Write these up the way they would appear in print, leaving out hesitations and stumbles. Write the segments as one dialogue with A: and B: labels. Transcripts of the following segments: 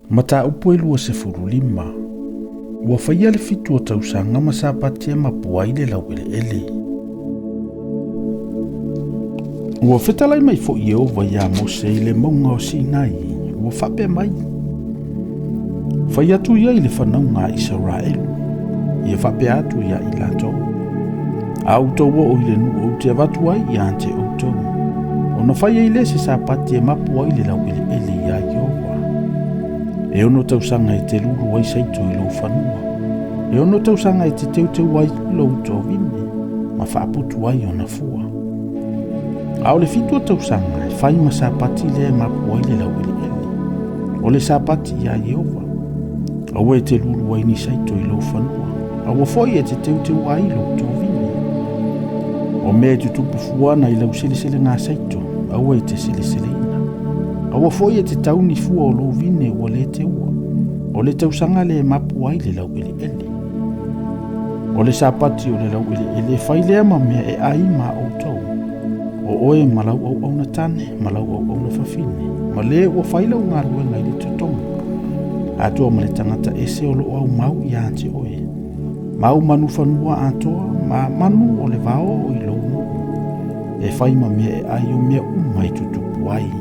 A: Mata upo e lua se furulima. Ua whaia le fitu o tausanga ma sa patia mapua i le lau ele. Ua whetalai mai fo i ova ia Mose i le maunga o Sinai. Ua whape mai. Whai atu ia i le whanau ngā Israelu. Ia whape atu ia i lato. Autou o i le nu o te avatu ai i ante autou. Ona whai i le se sa patia mapua i le lau ele ia i ova. E ono tausanga e te lulu wai saito i lo whanua. E ono tausanga e te teu wai lo uto vine. Ma whaaputu wai ona fua. Ao le fitua tausanga e whai ma sapati le mapua i le lau ele. O le sapati ia Yehova. Au e te lulu wai ni saito i lo whanua. Au foi e te teu wai lo uto vine. O mea tutupu fuana i lau sele ngā saito. Au e te sele ina. Awa foi e te tauni fua o lo vine ua le te ua. O le tausanga le mapu ai le lau ele. O le sapati o le lau ele fai lea ma mea e ai ma outou. O oe malau au na tane, malau au na fafine. Ma le ua fai lau ngā ruenga i le tutonga. Atua ma le tangata ese o lo au mau i ante oe. Mau manu whanua atoa, ma manu o le vao o i lo mo. E fai ma mea e ai o mea umai tutupu ai.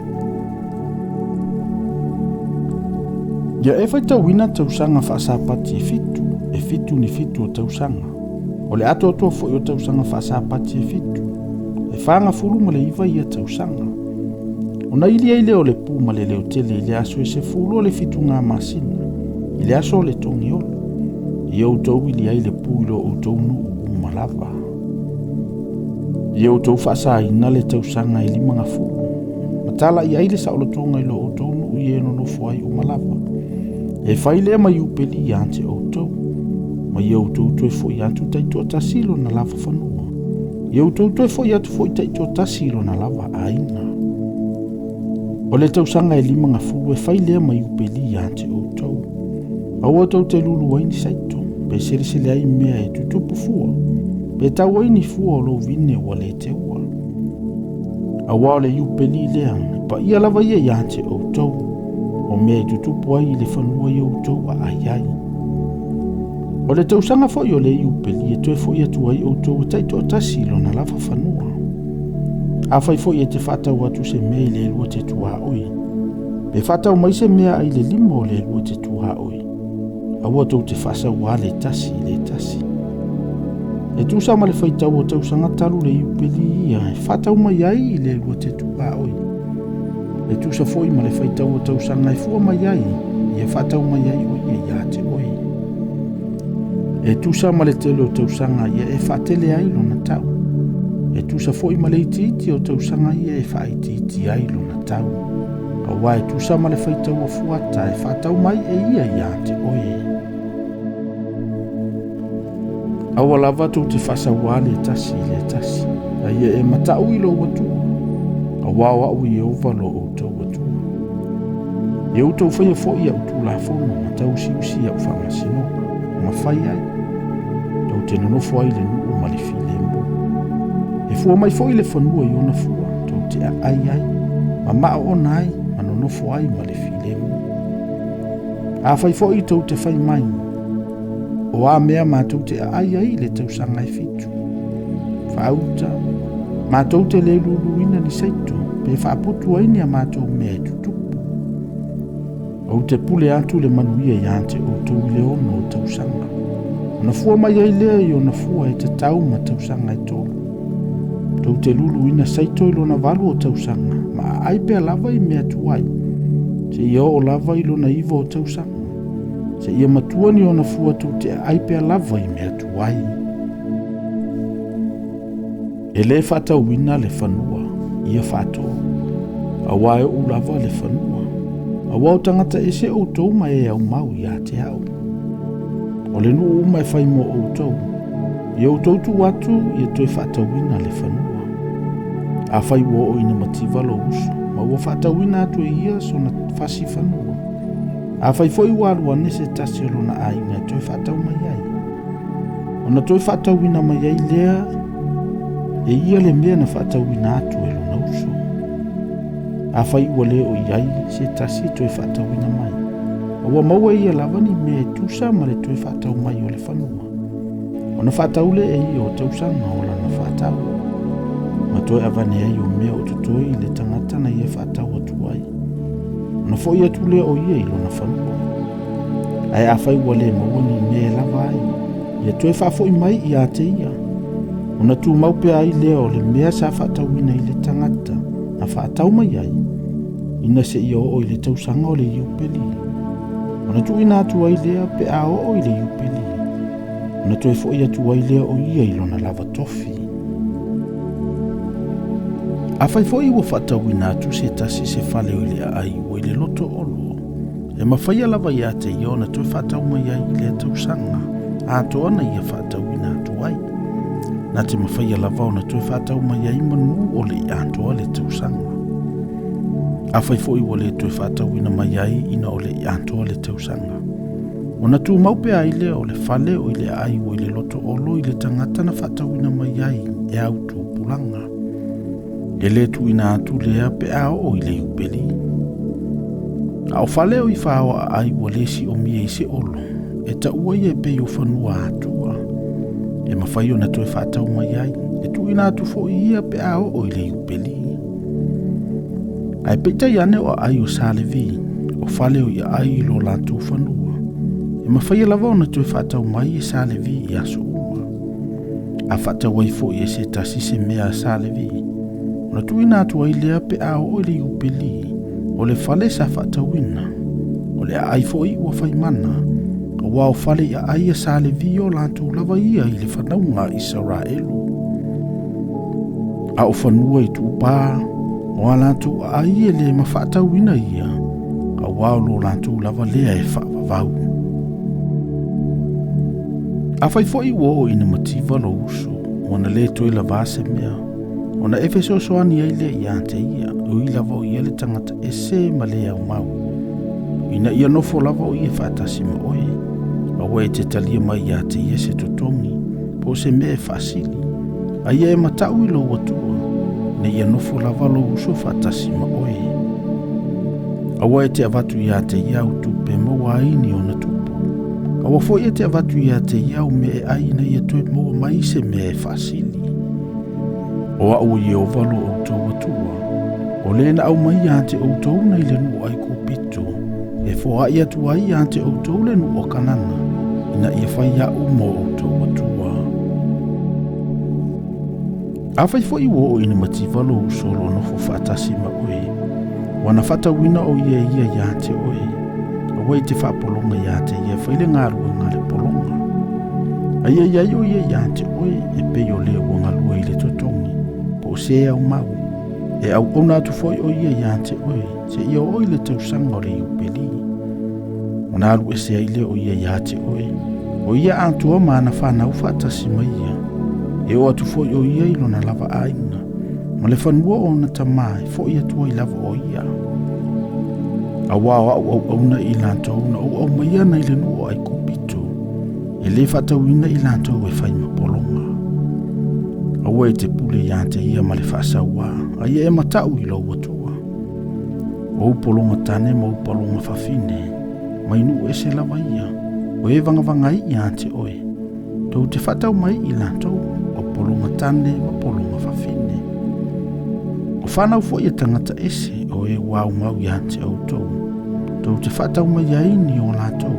A: Ia e Faitauina tausanga whaasapati e fitu ni fitu o tausanga. O le ato atua fo i o tausanga whaasapati e fitu. E whaanga fulu ma le iwa i a tausanga. O na ili aile o le pū ma le leo tele i le aso e se fulu o le fitu ngā masina. I le aso o le tongi olo. I outou ili aile pū ilo outou nu umalava. I outou whaasa ina le tausanga i lima ngā fulu. Matala i aile sa o le tonga ilo outou nu i eno no fuai umalava. E whaile mai upeli i ante outou. Mai outou toi fo i atu taito tasilo na lava whanua. I outou toi fo i atu fo i taito tasilo na lava aina. O le tausanga e lima ngā fulu e whaile mai upeli i ante outou. Au outou te lulu waini saito. Pe sele ai mea e tutupu fua. Pe tau waini fua o lo vine ua le te ua. Awa o le upeli lea. Pa ia lava ia i ante outou. O mea tutupu ai le whanua i outou a ai. O le tausanga fo i o le iupeli e toe fo i atu ai outou taito tasilo na lava whanua. A fai fo i e te whatau atu se mea i le lua te tua oi. Pe whatau mai se mea ai le lima o le lua te tua oi. Au atou te whasau a le tasi. E tusa ma le whaitau o tausanga talu le iupeli ia e whatau mai ai i le lua te tua oi. E tusa foi ma le whaitau o tausanga e fua mai ai, i e whatau mai ai o i e iate oi. E tusa ma le tele o tausanga i e whatele ai lona tau. E tusa foi ma le iti o tausanga i e whaiti ai lona tau. Awa e tusa ma le whaitau o fuata e whatau mai e ia iate oi. Awa lava tau te whasawa le tasi. A ia e matau i lo watu. Awa au i ova lo outou atua. I outou whaia fo i au tū la fono ma tau siusi au whangasino. Ma whai ai. Tau te nonofo ai le nuu ma le file mbu. E fua mai fo i le whanua i ona fua. Tau te ai. Ma mao ona ai ma nonofo ai ma le file mbu. A whai fo i tau te whai mai. O a mea ma tau te ai le tau sanga e fitu. Whauta. Mātou te le luluina ni saito, pe whaaputu aini a mātou mea tutupu. Au te pule atu le manuia i ante o tau leono o tausanga. Ona fua mai ai lea i ona fua e te tau ma tausanga e tolu. Tau te luluina saito i lona valu o tausanga, ma ai pea lava i mea tuai. Se ia o lava i lona iwa o tausanga. Se ia matua ni ona fua tau te ai pea lava i mea tuai. E le Faitauina le whanua, ia whātoa. Awa e ulava le whanua. Awa o tangata e se outou mai e au mau i a te au. O le nuu umai whai mo outou. I outou tu atu i e toi Faitauina le whanua. A whai wo o ina mativa lo uso. Ma ua Faitauina atu e ia so na whasi whanua. A whai foi walua nese tasi o lona aina toi Faitau mai ai. O na toi Faitauina mai ai lea e ia le mea na Faitauina atu e lona uso. A whai ua leo i ai se tasi toi Faitauina mai. ua maua ia lava ni mea e tusa ma le toe whaatau mai o le whanua. Ona whaatau le e i o tausanga o lana whaatau. Ma toe avane ai o mea o tutoi le tangata na ia whaatau o tuai. Ona fo ia tule o ia i lona whanua. Ai awhai ua le maua ni mea lava ai. Ia toe whaafo i mai i a te ia. Ona tu maupe ai leo le mea sa whaatauina i le tangata na whaatau mai ai. Ina se i o i le tausanga o le iupeli. Ona tu ina atu ai lea pe a o i le iupeli. Ona toe fo ia tu ai lea o ia i lona lava tofi. A fai fo i wa whaatauina atu se tasi se whale o i le ai o i le loto olo. E mawhaia lava ia te i ona toe whaatau mai ai i le tausanga. A to ana ia whaatauina atu ai. Nā te mawhaia lava ona toe whaatau mai ai manu o le atoa le tausanga. A fai fo i wa le toe whaatauina mai ai ina o le atoa le tausanga. Ona tu maupe ai le o le whale o i le ai o i le loto olo i le tangata na whaatauina mai ai e au tu pulanga. E le tu ina atu lea pe ao o i le upeli. A o whale o i whaoa ai wa lesi o mie i se olo. E ta ua i e pe o whanua atua. E mawhai o na toe whaatau mai ai. E tu ina atu fo i ia pe ao o i le upeli. Ai peita i ane o ai o salevi. O whale o i ai lo lantu whanua. E mawhai lava o na toe whaatau mai e salevi i aso uma. A whaatau ai fo i e se tasi se mea salevi. Na tu ina atu ai lea pe ao o le upeli. O le whale sa whaatauina. O le ai fo i ua whaimana. A wao whale i ai a salevi o lantu lava ia i le whanaunga Israelu. A o whanua i tu pā. O a lantu ai e le ma whaatauina ia. A wao lo lantu lava lea e whaavavau. A whai fo i wo ina mativa lo uso. O na le toi la vase mea. Ona efe soani ai le ia te ia, o i lava o ia le tangata e se ma le au mau. Ina ia nofo lava o ia whaatasi ma oe. Awa e te talia mai ia te ia se totongi, po se me e whaasili. A ia e matau i lo watua, na ia nofo lava lo uso whaatasi ma oe. Awa e te avatu ia te ia au tupe maua aini o na tupu. Awa fo ia te avatu ia te ia o me e aina ia toe maua mai se me e whaasili. O au i o valo o tau atua. O lena au mai ante o tau na ile nu ai ko pito. E fo ai atu ai ante o tau le nu o kanana. Ina ia fai a umo o tau atua. A fai fo i wo o ina mativalo o solo no fo fatasi ma oe. Wana fata wina o ia ante oe. A wai te fa polonga ante ia fai le ngarua ngale polonga. A ia o ia ante oe e pe o le o ngalua ile totongi. O se au mau. E au ona tu foi o ia ia te oe. Se ia o ile tau sanga o le upeli. Ona alu e se ile o ia te oe. O ia antua maana whanau whaatasi mai ia. E o atu foi o ia ilo na lava ainga. Ma le whanua o na tamai foi atua i lava o ia. A wao au auna i lantou na au maia na ile nuo ai kupito. E le whatauina i lantou e whaima polonga. Awa e te pule ia te ia ma le whaasaua, a ia e matau i lau atua. O upolonga tane ma upolonga whawhine, mai nu e se lawa ia, o e vangavanga ia te oe. Tau te whatau mai i lantou, o polonga tane ma polonga whawhine. O whanau fo ia tangata ese, o e wau mau ia te autou. Tau te whatau mai aini o lantou.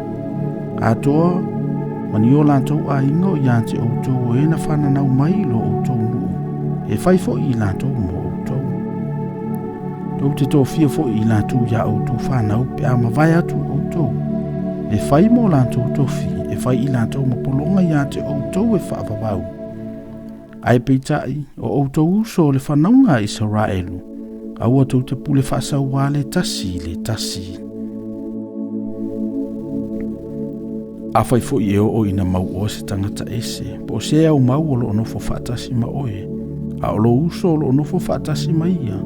A: Atoa, mani o lantou a ingo i ante outou o ena whananau mai lo outou nuu. E whai fo i lantou mo outou. Tau te tō fia fo i lantou ia outou whanau pe a mawai atu outou. E whai mo lantou tofi, e whai i lantou mo polonga i ante outou e whaavavau. Ai peitai, o outou uso le whanaunga Israelu. Aua tau te pule whaasauwa le tasi. A whai fo i eo o ina mau o se tangata ese, po se au mau o lo onofo whaatasi ma oe. A o lo uso o lo onofo whaatasi ma ia,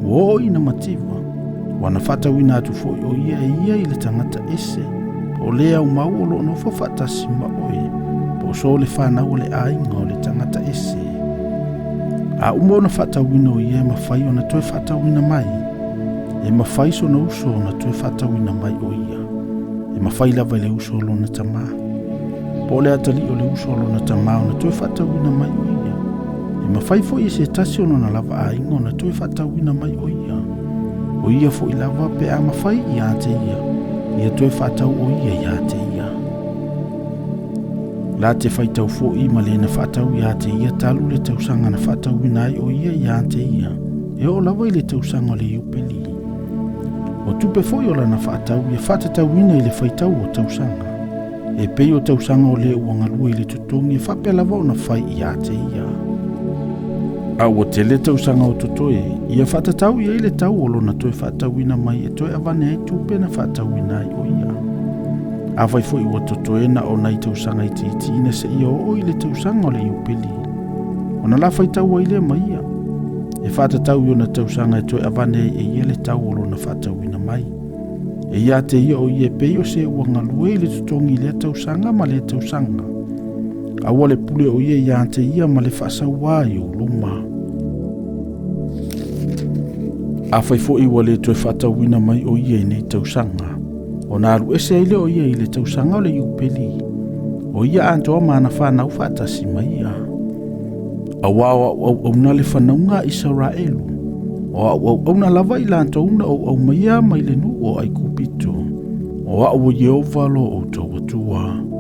A: o ina mativa. Wana whatauina atu fo i o ia i le tangata ese, po le au mau o lo onofo whaatasi ma oe, po so le whanau o le ainga o le tangata ese. A umo na whatauina o ia mawhai o na toe whatauina mai, e mawhai so na uso o na toe whatauina mai o ia. e mawhai lava le uso lona tamā. Po le atali o le uso lona tamā ona toe whatauina mai o ia. E mawhai fo i se tasi ono na lava a ingo na toe whatauina mai o ia. O ia fo i lava pe a mawhai i a te ia. Ia toe whatau o ia i a te ia. La te whaitau fo i ma le na whatau i a te ia talu le tausanga na whatauina ai o ia i a te ia. E o lawa i le tausanga o le iupeli. O tupe fo i o lana whatau i a whatatauina i le whaitau o tausanga. E pei o tausanga o le uangalua i le tutongi e whape lava o na whai i a te ia. Au o te le tausanga o tutoe, ia whatatau i le tau o lona toe whatauina mai e toe avane ai tupe na whatauina ai o ia. Awai fo i o tutoe na o nai tausanga i titi ina se ia o i le tausanga o le iupeli. O na la whaitau ai le mai ia. E whatatau i o na tausanga e toe avane ai e ia le tau o lona whatauina mai. E ia te ia o ia pei o se uangalua i le tutongi le tausanga ma le tausanga. Aua le pule o ia te ia ma le whasauā i o luma. A whai fo i wale toe whatauina mai o ia i nei tausanga. O nā aru ese ile o ia i le tausanga o le iupeli. O ia antoa mana whanau whatasi mai ia. Awa au na le whanaunga i Israelu. O au na lava i lantouna au mai ia mai le nu o ai kupito. O au Yehova lo o tau atua.